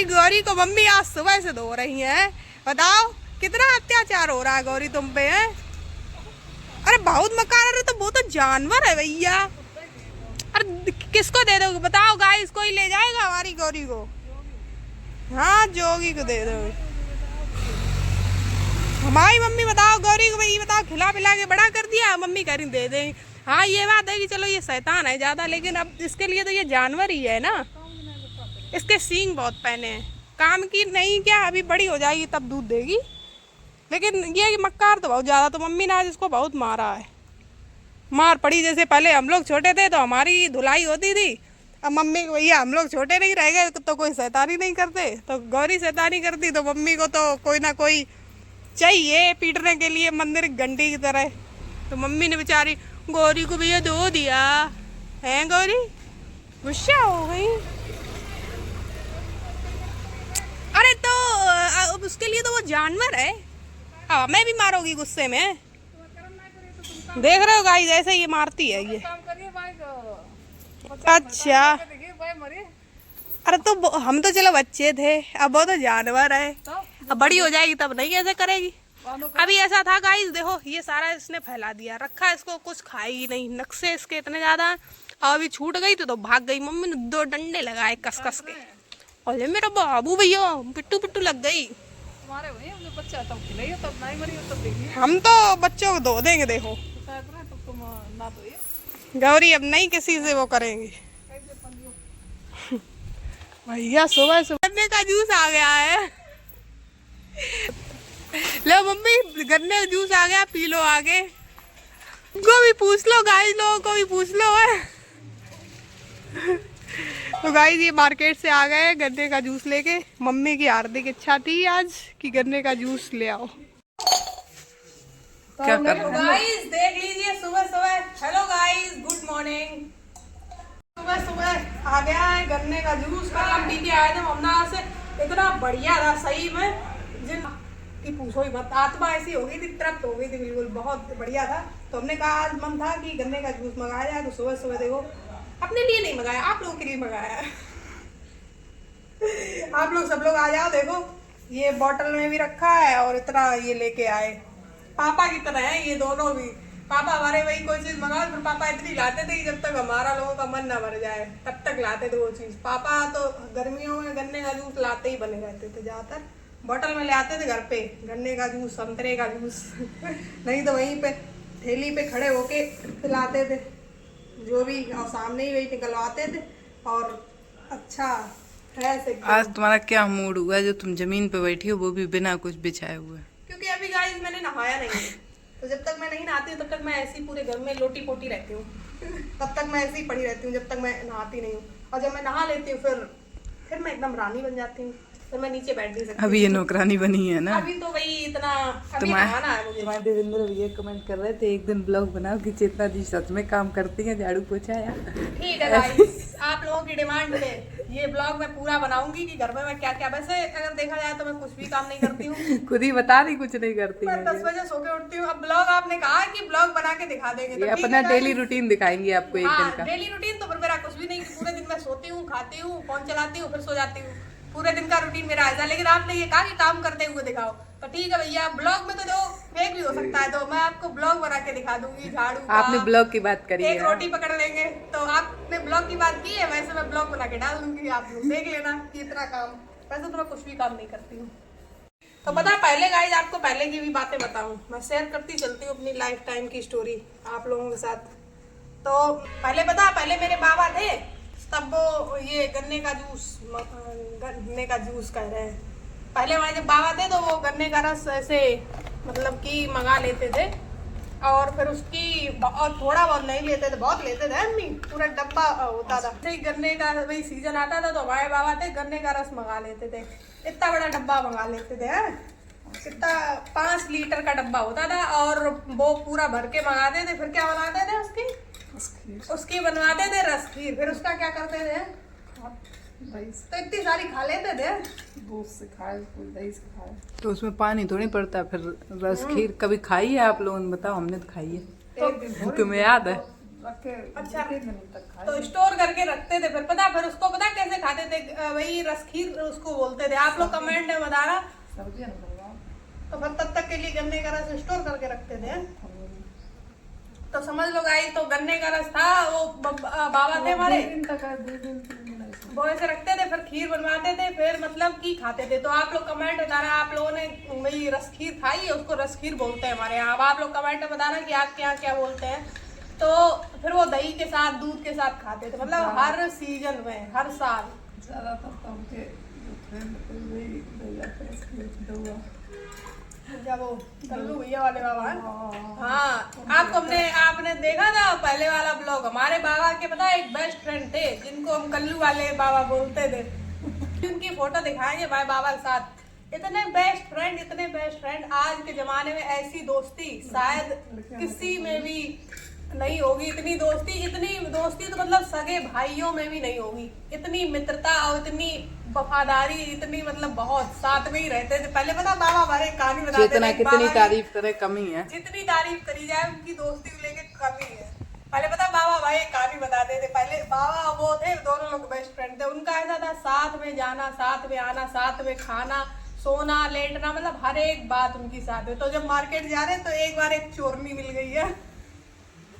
हमारी गौरी को मम्मी आज सुबह से धो रही हैं। बताओ कितना अत्याचार हो रहा है गौरी तुम पे है। अरे बहुत मकार, अरे तो वो तो जानवर है भैया। अरे किसको दे दोगे बताओ गाइस, कोई ले जाएगा हमारी गौरी को? हाँ जोगी को दे दो। हमारी मम्मी बताओ गौरी को, भाई बताओ खिला पिला के बड़ा कर दिया, मम्मी कह रही दे दें। हाँ ये बात है कि चलो ये शैतान है ज्यादा, लेकिन अब इसके लिए तो ये जानवर ही है ना। इसके सींग बहुत पहने हैं, काम की नहीं क्या, अभी बड़ी हो जाएगी तब दूध देगी। लेकिन ये मक्कार तो बहुत ज्यादा, तो मम्मी ने आज इसको बहुत मारा है। मार पड़ी, जैसे पहले हम लोग छोटे थे तो हमारी धुलाई होती थी, अब मम्मी को भैया हम लोग छोटे नहीं रह गए तो कोई शैतानी नहीं करते, तो गौरी शैतानी करती तो मम्मी को तो कोई ना कोई चाहिए पीटने के लिए, मंदिर घंटी की तरह। तो मम्मी ने बेचारी गौरी को भैया धो दिया है। गौरी गुस्सा हो गई। अरे तो उसके लिए तो वो जानवर है, अब हमें भी मारोगी गुस्से में? देख रहे हो गाइस ऐसे ये मारती है ये। अच्छा अरे तो हम तो चलो बच्चे थे, अब वो तो जानवर है, अब बड़ी हो जाएगी तब नहीं ऐसे करेगी। अभी ऐसा था गाइस, देखो ये सारा इसने फैला दिया रखा, इसको कुछ खाई ही नहीं, नक्शे इसके इतने ज्यादा। अब अभी छूट गई तो भाग गई, मम्मी ने 2 डंडे लगाए कस कस के, और ये मेरा बाबू भैया पिट्टू पिट्टू लग गई। हम तो बच्चों को धो देंगे, देखो गौरी अब नहीं किसी से वो करेंगे। भैया सुबह सुबह गन्ने का जूस आ गया है। लो मम्मी गन्ने का जूस आ गया, पी लो आगे। को भी पूछ लो गाइस, लोगों को भी पूछ लो है। तो गाइस ये मार्केट से आ गए गन्ने का जूस लेके, मम्मी की हार्दिक इच्छा थी आज कि गन्ने का जूस ले आओ। क्या कर रहे हो गाइस, देख लीजिए सुबह सुबह। Hello guys, good morning. सुबह सुबह आ गया है गन्ने का जूस। कल हम पी के आए थे ममना से, इतना बढ़िया था सही में, जिन की पूछो ही मत, आत्मा ऐसी हो गई थी, तृप्त हो गई थी बिल्कुल, बहुत बढ़िया था। तो हमने कहा आज मन था कि गन्ने का जूस मंगाया जाए, तो सुबह सुबह देखो अपने लिए नहीं मंगाया, आप लोगों के लिए मंगाया। आप लोग सब लोग आ जाओ, देखो ये बोतल में भी रखा है और इतना ये लेके आए। पापा की तरह है ये दोनों भी। पापा हमारे वही कोई चीज मंगाओ, फिर पापा इतनी लाते थे कि जब तक हमारा लोगों का मन ना भर जाए तब तक लाते थे वो चीज। पापा तो गर्मियों में गन्ने का जूस लाते ही बने रहते थे, ज्यादातर बोतल में ले आते थे घर पे गन्ने का जूस, संतरे का जूस। नहीं तो वहीं पे ठेली पे खड़े होके पिलाते थे जो भी, और सामने ही वही निकलवाते थे। और अच्छा है से। आज तुम्हारा क्या मूड हुआ जो तुम जमीन पे बैठी हो, वो भी बिना कुछ बिछाए हुए? क्योंकि अभी गाइस मैंने नहाया नहीं है, तो जब तक मैं नहीं नहाती हूँ तब तक मैं ऐसी पूरे घर में लोटी पोटी रहती हूँ। तब तक मैं ऐसे ही पड़ी रहती हूँ जब तक मैं नहाती नहीं हूँ। और जब मैं नहा लेती हूँ फिर मैं एकदम रानी बन जाती हूँ, फिर मैं नीचे बैठ नहीं सकती। अभी ये नौकरानी बनी है ना? अभी तो वही इतना नहाना है मुझे। तुम्हारे देवेंद्र भैया कमेंट कर रहे थे एक दिन ब्लॉग बनाओ कि चेतना जी सच में काम करती है, झाड़ू पोछा या। ठीक है गाइस, आप लोगों की डिमांड पे ये ब्लॉग मैं पूरा बनाऊंगी कि घर में मैं क्या क्या। वैसे अगर देखा जाए तो मैं कुछ भी काम नहीं करती हूँ। खुद ही बता रही कुछ नहीं करती मैं 10 बजे सो के उठती हूँ। अब ब्लॉग आपने कहा कि ब्लॉग बना के दिखा देंगे, तो अपना डेली रूटीन दिखाएंगे आपको एक दिन का। डेली रूटीन तो फिर मेरा कुछ भी नहीं, पूरे दिन मैं सोती हूँ, खाती हूँ, फोन चलाती हूँ, फिर सो जाती हूँ। पूरे दिन का रूटीन मेरा ऐसा। लेकिन आपने ये कहा कि काम करते हुए दिखाओ, तो ठीक है भैया, ब्लॉग में तो जो फेक भी हो सकता है, तो मैं आपको ब्लॉग बना के दिखा दूंगी। झाड़ू आपने ब्लॉग की बात करी है, एक रोटी पकड़ लेंगे, तो आपने ब्लॉग की बात की है, वैसे मैं ब्लॉग बना के डाल दूंगी, आप लोग देख लेना कि इतना काम। वैसे तो मैं कुछ भी काम नहीं करती हूँ। तो पता पहले गाइस, आपको पहले की भी बातें बताऊं, मैं शेयर करती चलती हूँ अपनी लाइफ टाइम की स्टोरी आप लोगों के साथ। तो पहले मेरे बाबा थे, तब वो ये गन्ने का जूस कह रहे हैं। पहले हमारे जब बाबा थे तो वो गन्ने का रस ऐसे मतलब कि मंगा लेते थे, और फिर उसकी और थोड़ा बहुत नहीं लेते थे, बहुत लेते थे अम्मी, पूरा डब्बा होता था। गन्ने का वही सीजन आता था तो हमारे बाबा थे गन्ने का रस मंगा लेते थे, इतना बड़ा डब्बा मंगा लेते थे। कितना 5 लीटर का डब्बा होता था, और वो पूरा भर के मंगाते थे। फिर क्या बनाते थे उसकी बनवाते थे रस खीर। फिर उसका क्या करते थे, तो इतनी सारी खा लेते थे, दूध से खाए, दही से खाए, तो उसमें पानी थोड़ी पड़ता है। फिर रस खीर कभी खाई है आप लोगों ने? बताओ, हमने तो खाई है। तो तुम्हें याद है? रखे अच्छा। कितने दिन तक खाए? तो स्टोर करके रखते थे, फिर उसको पता कैसे खाते थे, वही रसखीर उसको बोलते थे। आप लोग कमेंट में बताना। सब्जियां बनाओ। तो फिर तब तक के लिए गन्ने का रस स्टोर करके रखते थे। तो समझ लो गाइस, तो गन्ने का रस था, वो बाबा थे हमारे, 2 दिन तक, 2 दिन 3 दिन ऐसे। वो ऐसे रखते थे, फिर खीर बनवाते थे, फिर मतलब की खाते थे। तो आप लोग कमेंट बताना, आप लोगों ने वही रसखीर खाई है, उसको रसखीर बोलते हैं हमारे यहाँ। अब आप लोग कमेंट में बताना कि आपके यहाँ क्या बोलते हैं। तो फिर वो दही के साथ, दूध के साथ खाते थे, मतलब हर सीजन में, हर साल। ज्यादातर तो उनके जो फ्रेंड थे वही ले जाते हैं इसके दुआ। जब वो कल्लू भैया वाले बाबा हैं। हाँ, आपने देखा था पहले वाला ब्लॉग, हमारे बाबा के पता है एक बेस्ट फ्रेंड थे जिनको हम कल्लू वाले बाबा बोलते थे। उनकी फोटो दिखाएंगे भाई बाबा के साथ। इतने बेस्ट फ्रेंड आज के जमाने में ऐसी दोस्ती शायद किसी में भी नहीं होगी। इतनी दोस्ती तो मतलब सगे भाइयों में भी नहीं होगी। इतनी मित्रता और इतनी वफादारी, इतनी मतलब बहुत साथ में ही रहते थे। पहले पता बाबा हमारे कहानी बताते थे, कितनी तारीफ करे कमी है। जितनी तारीफ करी जाए उनकी दोस्ती को लेके कमी है। पहले पता बाबा भाई एक कहानी बताते थे। पहले बाबा वो थे, दोनों लोग बेस्ट फ्रेंड थे। उनका ऐसा था, साथ में जाना, साथ में आना, साथ में खाना, सोना, लेटना, मतलब हर एक बात उनकी साथ है। तो जब मार्केट जा रहे तो एक बार एक चोरनी मिल गई है।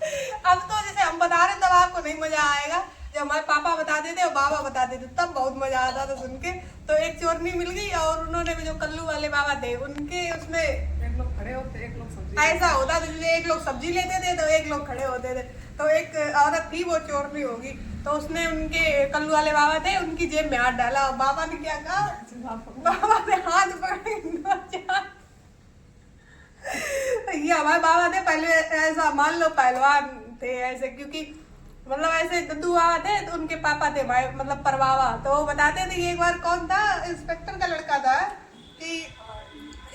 अब तो जैसे हम बता रहे तब आपको नहीं मजा आएगा, जब हमारे पापा बताते थे और बाबा बताते थे तब बहुत मजा आता था सुन के। तो एक चोरनी मिल गई और उन्होंने जो कल्लू वाले बाबा थे उनके उसमें एक लोग खड़े होते, एक लोग सब्जी। ऐसा होता था, जैसे एक लोग सब्जी लेते थे तो एक लोग खड़े होते थे। तो एक औरत थी, वो चोरनी होगी, तो उसने उनके कल्लू वाले बाबा थे उनकी जेब में हाथ डाला और बाबा ने क्या कहा, बाबा ने हाथ पकड़े। ये हमारे बाबा थे पहले, ऐसा मान लो पहलवान थे ऐसे, क्योंकि मतलब ऐसे दद्दू बाबा थे तो उनके पापा थे भाई मतलब परबाबा। तो वो बताते थे एक बार कौन था, इंस्पेक्टर का लड़का था, कि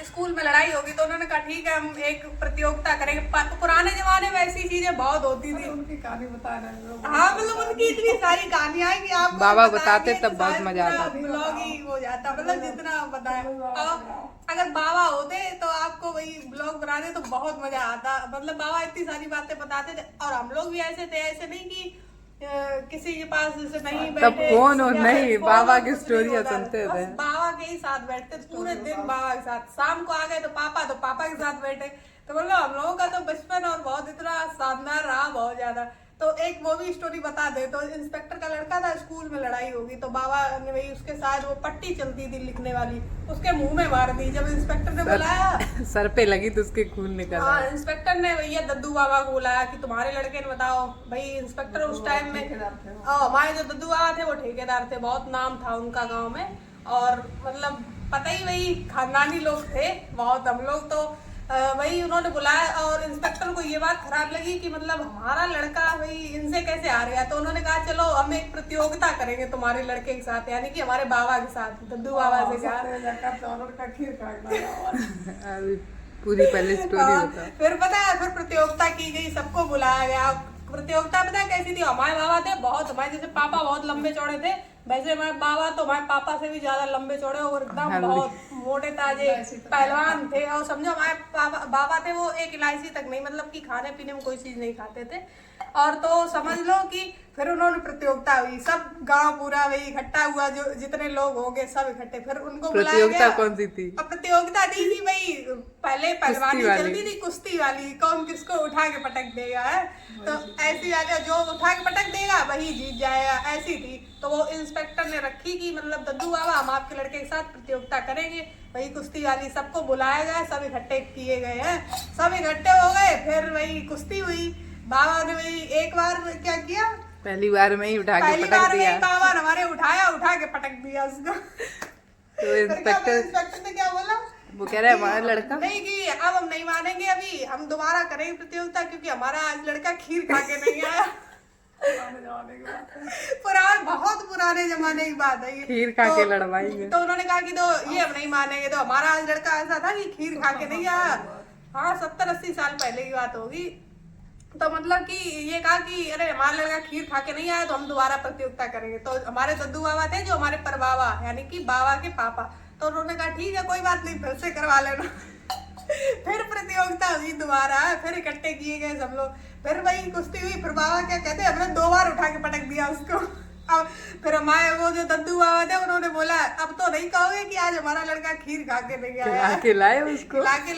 स्कूल में लड़ाई होगी तो उन्होंने कहा ठीक है हम एक प्रतियोगिता करेंगे। पुराने जमाने में ऐसी चीजें बहुत होती थी। उनकी कहानी बता रहे हैं। हाँ, मतलब उनकी इतनी सारी कहानियां हैं कि आप बाबा बताते तब बहुत मजा आता। ब्लॉग ही हो जाता, मतलब जितना बताया। अगर बाबा होते तो आपको वही ब्लॉग बनाते तो बहुत मजा आता। मतलब बाबा इतनी सारी बातें बताते थे और हम लोग भी ऐसे थे, ऐसे नहीं कि किसी के पास जैसे नहीं बैठे, तब फोन और नहीं, बाबा की कुछ नहीं स्टोरियां होता था। सुनते बस थे। बाबा के ही साथ बैठते थे पूरे दिन, बाबा के साथ। शाम को आ गए तो पापा के साथ बैठे। तो मतलब हम लोगों का तो बचपन और बहुत इतना शानदार रहा, बहुत ज्यादा। तो एक वो भी स्टोरी बता दे। तो इंस्पेक्टर का लड़का था, स्कूल में लड़ाई होगी तो बाबा ने वही उसके साथ वो पट्टी चलती थी लिखने वाली, उसके मुंह में मार दी। जब इंस्पेक्टर ने बुलाया, सर पे लगी तो उसके खून निकल हाँ, इंस्पेक्टर ने भैया दद्दू बाबा को बुलाया कि तुम्हारे लड़के ने बताओ। भाई इंस्पेक्टर उस टाइम में, हमारे जो दद्दू बाबा थे वो ठेकेदार थे, बहुत नाम था उनका गाँव में। और मतलब पता ही वही खानदानी लोग थे बहुत। हम लोग तो वही उन्होंने बुलाया और इंस्पेक्टर को ये बात खराब लगी कि मतलब हमारा लड़का भाई इनसे कैसे हार गया। तो उन्होंने कहा चलो हम एक प्रतियोगिता करेंगे तुम्हारे लड़के के साथ, यानी कि हमारे बाबा के साथ, दद्दू बाबा से कहा। पूरी पहले स्टोरी बता। फिर पता है, फिर प्रतियोगिता की गई, सबको बुलाया गया। प्रतियोगिता पता है कैसी थी, हमारे बाबा थे बहुत, हमारे जैसे पापा बहुत लंबे चौड़े थे, वैसे हमारे बाबा तो हमारे पापा से भी ज्यादा लंबे चौड़े और एकदम बहुत मोटे ताजे पहलवान थे। और समझो हमारे बाबा थे वो एक इलायची तक नहीं, मतलब कि खाने पीने में कोई चीज नहीं खाते थे। और तो समझ लो कि फिर उन्होंने प्रतियोगिता हुई, सब गांव पूरा वही इकट्ठा हुआ, जो जितने लोग होंगे सब इकट्ठे। फिर उनको बुलाया गया। कौन सी थी? अब प्रतियोगिता दी थी भाई, पहले पहलवानी चलती थी, कुश्ती वाली, कौन किसको उठा के पटक देगा है। तो ऐसी वाली जो उठा के पटक देगा वही जीत जाएगा, ऐसी थी। तो वो इंस्पेक्टर ने रखी कि मतलब दद्दू बाबा हम आपके लड़के के साथ प्रतियोगिता करेंगे, वही कुश्ती वाली। सबको बुलाया गया, सब इकट्ठे किए गए हैं, सब इकट्ठे हो गए। फिर वही कुश्ती हुई। बाबा ने वही एक बार क्या किया, पहली बार में ही उठा के पटक दिया। बाबा ने हमारे उठा के पटक दिया उसको। तो इंस्पेक्टर ने क्या बोला, वो कह रहा है हमारा लड़का नहीं कि अब हम नहीं मानेंगे, अभी हम दोबारा करेंगे प्रतियोगिता, क्योंकि हमारा आज लड़का खीर खा के नहीं आया। बहुत पुराने जमाने की बात है ये, खीर खा के लड़वाएंगे। तो उन्होंने कहा कि तो ये हम नहीं मानेंगे। तो हमारा आज लड़का ऐसा था कि खीर खा के नहीं आया। हाँ, 70-80 साल पहले की बात होगी। तो मतलब कि ये कहा कि अरे हमारा लड़का खीर खा के नहीं आया तो हम दोबारा प्रतियोगिता करेंगे। तो हमारे दद्दू बाबा थे जो हमारे परबाबा, यानी कि बाबा के पापा। तो उन्होंने कहा ठीक है कोई बात नहीं, फिर से करवा लेना। फिर प्रतियोगिता हुई दोबारा, फिर इकट्ठे किए गए सब लोग, फिर वही कुश्ती हुई। फिर बाबा क्या कहते हैं, हमने 2 बार उठा के पटक दिया उसको। अब फिर हमारे वो जो दद्दू बाबा थे उन्होंने बोला अब तो नहीं कहोगे कि आज हमारा लड़का खीर खा के नहीं आया, खिला के लाए उसको, ला के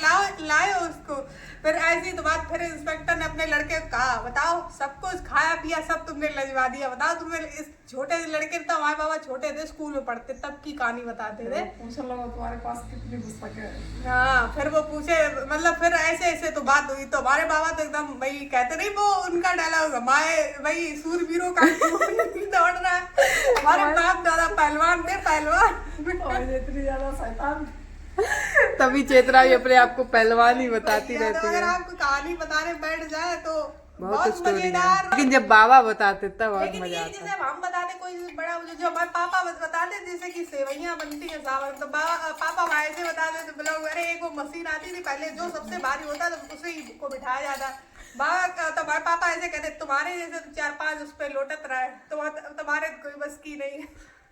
लाए उसको। फिर ऐसी तो बात, फिर इंस्पेक्टर ने अपने लड़के को कहा बताओ सब कुछ खाया पिया सब तुमने लजवा दिया, बताओ तुमने इस छोटे से लड़के, तो हमारे बाबा छोटे थे स्कूल में पढ़ते तब की कहानी बताते थे। तुम्हारे पास कितनी पुस्तक है। हाँ फिर वो पूछे, मतलब फिर ऐसे ऐसे तो बात हुई, तो हमारे बाबा तो एकदम वही कहते नहीं, वो उनका डायलॉग हमारे वही सूरवीरों का दौड़ रहा है। हमारे बाप ज्यादा पहलवान थे, पहलवान इतनी ज्यादा शैतान, तभी चेतना भी अपने आप को पहलवान ही बताती रहती अगर है। आपको कहानी बताने बैठ जाए तो बहुत स्टोरी है, मजेदार। लेकिन जब बाबा बताते तब और लेकिन मजा ये आता जैसे हम बताते कोई बड़ा, जो हमारे पापा बताते जैसे कि सेवैयां बनती है सावन, तो पापा हमारे से बताते तो ब्लॉग, अरे एक वो मशीन आती थी पहले जो सबसे भारी होता था उसे ही को बिठाया जाता। बाबा तो हमारे पापा ऐसे कहते तुम्हारे जैसे तो 4-5 उस पर लोटत रहा है, तुम्हारे कोई बस की नहीं।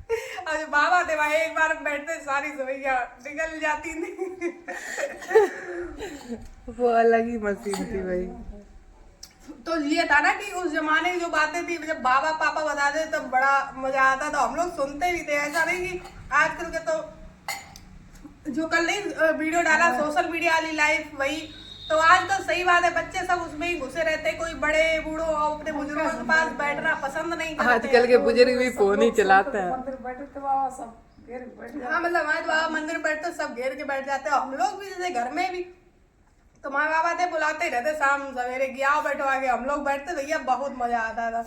और जो बाबा थे भाई एक बार बैठते सारी सेवैयां निकल जाती थी। वो अलग ही मशीन थी भाई। तो ये था ना कि उस जमाने की जो बातें थी, जब बाबा पापा बताते थे तब बड़ा मजा आता था, हम लोग सुनते भी थे। ऐसा नहीं कि आजकल के तो जो कल नहीं वीडियो डाला सोशल मीडिया वाली लाइफ, वही तो आज तो सही बात है, बच्चे सब उसमें ही घुसे रहते, कोई बड़े बूढ़ों और अपने बुजुर्गों के पास बैठना पसंद नहीं करते। आजकल के बुजुर्ग भी फोन ही चलाते हैं। हाँ मतलब हमारे तो बाबा मंदिर बैठते सब घेर के बैठ जाते हैं। हम लोग भी जैसे घर में भी तो हमारे बाबा थे बुलाते ही रहते शाम सवेरे कि आओ बैठो आगे, हम लोग बैठते भैया बहुत मजा आता था।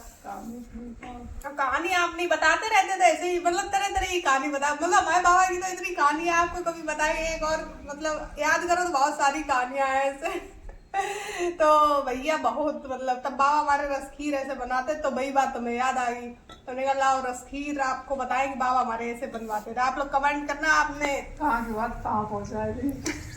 कहानी आप नहीं बताते रहते थे ऐसे ही, मतलब तरह तरह की कहानी बता, मतलब हमारे बाबा की तो इतनी कहानी है आपको कभी बताई एक और मतलब याद करो तो बहुत सारी कहानियां हैं ऐसे। तो भैया बहुत मतलब तब बाबा हमारे रसखीर ऐसे बनाते, तो वही बात तुम्हें याद आ गई, तो मैंने कहा लाओ रसखीर आपको बताएं कि बाबा हमारे ऐसे बनवाते थे। आप लोग कमेंट करना आपने कहाँ की बात कहाँ पहुँचाई थी।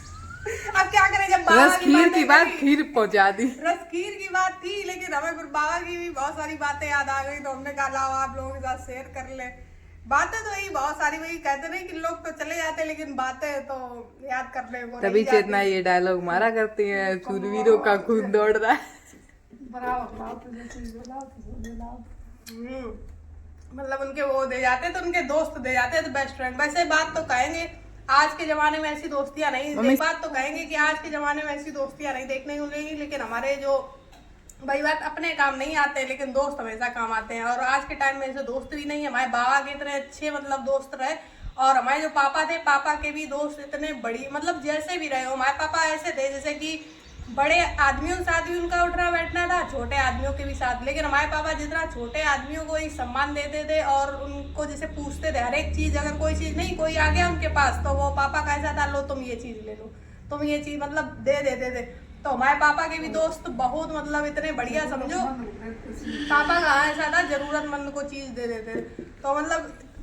अब क्या करें, जब बाबा रस खीर की बात करी, खीर पहुँचा दी। रस खीर की बात थी, लेकिन हमें फिर बाबा की भी बहुत सारी बातें याद आ गई, तो हमने कहा लाओ आप लोगों के साथ शेयर कर ले। बातें तो यही बहुत सारी, वही कहते नहीं कि लोग तो चले जाते लेकिन बातें तो याद करने को तभी चेतना ये डायलॉग मारा करती है, सूरवीरों का खून दौड़ रहा है। मतलब उनके वो दे जाते तो उनके दोस्त दे जाते तो बेस्ट फ्रेंड। वैसे बात तो कहेंगे आज के जमाने में ऐसी दोस्तियां नहीं, बात तो कहेंगे कि आज के जमाने में ऐसी दोस्तियां नहीं देखने को मिलेगी, लेकिन हमारे जो भाई बात अपने काम नहीं आते लेकिन दोस्त हमेशा काम आते हैं। और आज के टाइम में ऐसे दोस्त भी नहीं है, हमारे बाबा के इतने अच्छे मतलब दोस्त रहे, और हमारे जो पापा थे पापा के भी दोस्त इतने बड़ी मतलब जैसे भी रहे हो, हमारे पापा ऐसे थे जैसे कि बड़े आदमियों के साथ भी उनका उठना बैठना था, छोटे आदमियों के भी साथ, लेकिन हमारे पापा जितना छोटे आदमियों को ही सम्मान देते थे और उनको जैसे पूछते थे हर एक चीज, अगर कोई चीज नहीं कोई आ गया उनके पास तो वो पापा का ऐसा था लो तुम ये चीज ले लो, तुम ये चीज मतलब दे देते थे। तो हमारे पापा के भी दोस्त बहुत मतलब इतने बढ़िया, समझो पापा का ऐसा था जरूरतमंद को चीज दे देते। तो मतलब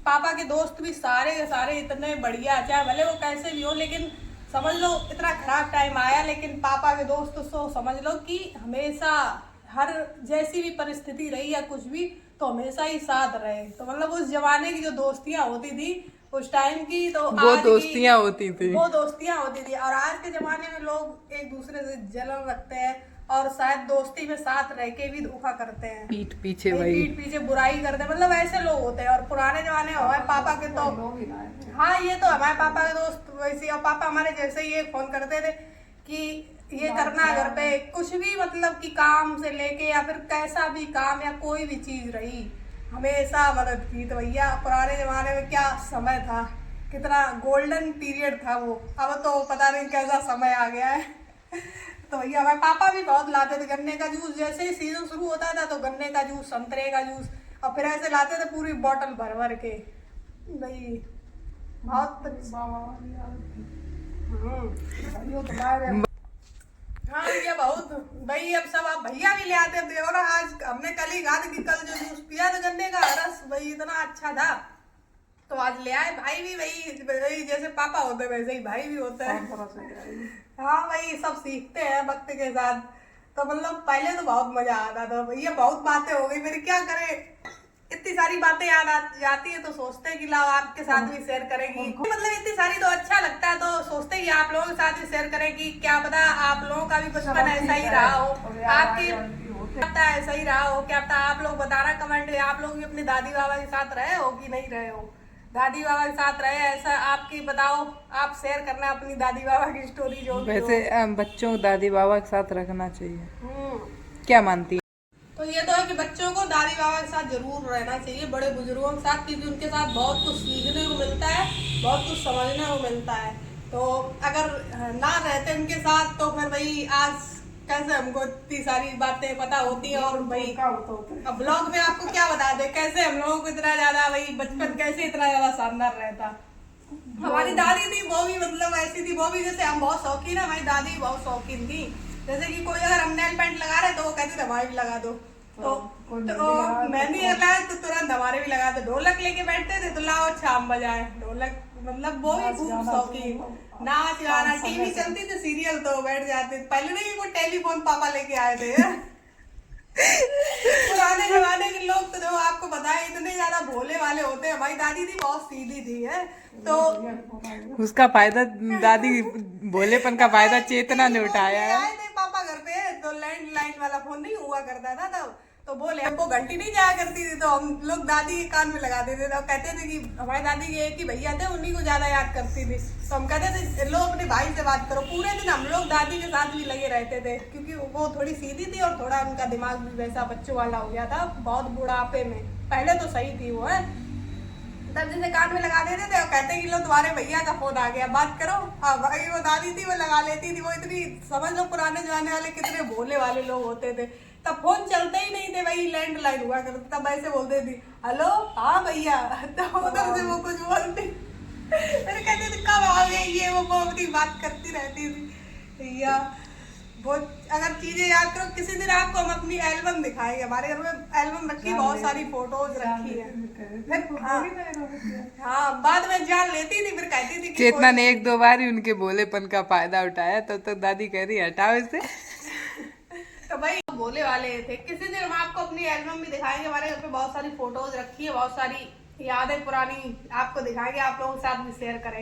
पापा के दोस्त भी सारे के सारे इतने बढ़िया, चाहे भले वो कैसे भी हो, लेकिन समझ लो इतना खराब टाइम आया लेकिन पापा के दोस्त तो समझ लो कि हमेशा हर जैसी भी परिस्थिति रही या कुछ भी तो हमेशा ही साथ रहे। तो मतलब उस जमाने की जो दोस्तियां होती थी उस टाइम की, तो वो दोस्तियां होती थी, वो दोस्तियां होती थी। और आज के जमाने में लोग एक दूसरे से जलन रखते हैं और शायद दोस्ती में साथ रह के भी धोखा करते हैं, पीठ पीछे भाई पीठ पीछे बुराई करते हैं, मतलब ऐसे लोग होते हैं। और पुराने जमाने में हमारे पापा के तो हाँ ये तो हमारे पापा के दोस्त वैसे, और पापा हमारे जैसे ही एक फोन करते थे कि ये करना घर पे कुछ भी मतलब कि काम से लेके या फिर कैसा भी काम या कोई भी चीज रही हमेशा मदद की। तो भैया पुराने जमाने में क्या समय था, कितना गोल्डन पीरियड था वो, अब तो पता नहीं कैसा समय आ गया है। तो भैया हमारे पापा भी बहुत लाते थे गन्ने का जूस, जैसे ही सीजन शुरू होता था तो गन्ने का जूस संतरे का जूस, और फिर ऐसे लाते थे पूरी बोतल भर भर के भाई बहुत। हाँ भैया बहुत भाई, अब सब आप भैया भी ले आते हैं। और आज हमने कल ही कहा था कि कल जो जूस पिया था गन्ने का रस भाई इतना अच्छा था, तो आज ले आए भाई भी वही जैसे पापा होते वैसे ही भाई भी होते हैं। हाँ भाई सब सीखते हैं वक्त के साथ। तो मतलब पहले तो बहुत मजा आता था भैया, बहुत बातें हो गई मेरी, क्या करें इतनी सारी बातें याद जाती है तो सोचते हैं कि लाओ आपके साथ भी शेयर करेंगी, मतलब इतनी सारी तो अच्छा लगता है तो सोचते हैं कि आप आप लोगों के साथ भी शेयर करें कि क्या पता आप लोगों का भी बचपन ऐसा ही रहा हो, आपकी क्या पता ऐसा ही रहा हो, क्या पता आप लोग बताना कमेंट में, आप लोग भी अपने दादी बाबा के साथ रहे हो कि नहीं रहे हो, दादी बाबा के साथ रहे ऐसा आपकी बताओ, आप शेयर करना अपनी दादी बाबा की स्टोरी जो भी हो। वैसे बच्चों को दादी बाबा के साथ रखना चाहिए, हम्म। क्या मानती है? तो ये तो है कि बच्चों को दादी बाबा के साथ जरूर रहना चाहिए, बड़े बुजुर्गों के साथ, क्योंकि उनके साथ बहुत कुछ सीखने को मिलता है, बहुत कुछ समझने को मिलता है। तो अगर ना रहते उनके साथ तो फिर भाई आज कैसे हमको इतनी सारी बातें पता होती है। और भाई अब ब्लॉग में आपको क्या बता दे कैसे हम लोगों को इतना ज्यादा भाई बचपन कैसे इतना ज्यादा शानदार रहता। हमारी दादी थी वो भी मतलब ऐसी थी, वो भी जैसे हम बहुत शौकीन है, हमारी दादी बहुत शौकीन थी। जैसे कि कोई अगर हम नेल पेंट लगा रहे तो वो कहती हमारे भी लगा दो, तो मेहंदी लगाए तो तुरंत हमारे भी लगा दो। ढोलक लेके बैठते थे तो लाओ शाम बजाए ढोलक, मतलब वो भी खूब शौकीन। नाच गाना, टीवी चलती थी सीरियल तो बैठ जाते, पहले नहीं कोई टेलीफोन पापा लेके आए थे। पुराने जमाने के लोग तो आपको पता है इतने ज्यादा भोले वाले होते हैं। हमारी दादी थी बहुत सीधी थी है, तो उसका फायदा दादी भोलेपन का फायदा चेतना ने उठाया है। आए थे पापा घर पे तो लैंडलाइन वाला फोन नहीं हुआ करता था तब, तो बोले हमको घंटी नहीं जाया करती थी, तो हम लोग दादी के कान में लगा देते थे और कहते थे कि हमारी दादी के एक ही भैया थे उन्हीं को ज्यादा याद करती थी, तो हम कहते थे लो अपने भाई से बात करो। पूरे दिन हम लोग दादी के साथ भी लगे रहते थे, क्योंकि वो थोड़ी सीधी थी और थोड़ा उनका दिमाग भी वैसा बच्चों वाला हो गया था बहुत बुढ़ापे में। पहले तो सही थी वो है, तब जैसे कान में लगा देते थे और कहते कि लो तुम्हारे भैया का फोन आ गया बात करो। हाँ भाई वो दादी थी वो लगा लेती थी, वो इतनी समझ लो पुराने जमाने वाले कितने भोले वाले लोग होते थे। तब फोन चलते ही नहीं थे, वही लैंडलाइन हुआ करते, तब ऐसे बोलते थी हेलो हाँ भैया, तो उधर से वो कुछ बोलती फिर कहते थे कब आओगे ये वो अपनी बात करती रहती थी भैया। बहुत अगर चीजें याद करो किसी दिन आपको हम अपनी एल्बम दिखाएंगे, हमारे घर में एल्बम रखी बहुत सारी फोटोज रखी है। हाँ बाद में जान लेती थी, फिर कहती थी चेतना ने एक दो बार ही उनके भोलेपन का फायदा उठाया, तो दादी कह रही हटाओ इसे। तो भाई भोले वाले थे। किसी दिन हम आपको अपनी एल्बम भी दिखाएंगे, हमारे घर पे बहुत सारी फोटोज रखी है, बहुत सारी यादें पुरानी आपको दिखाएंगे, आप लोगों के साथ भी शेयर करेंगे।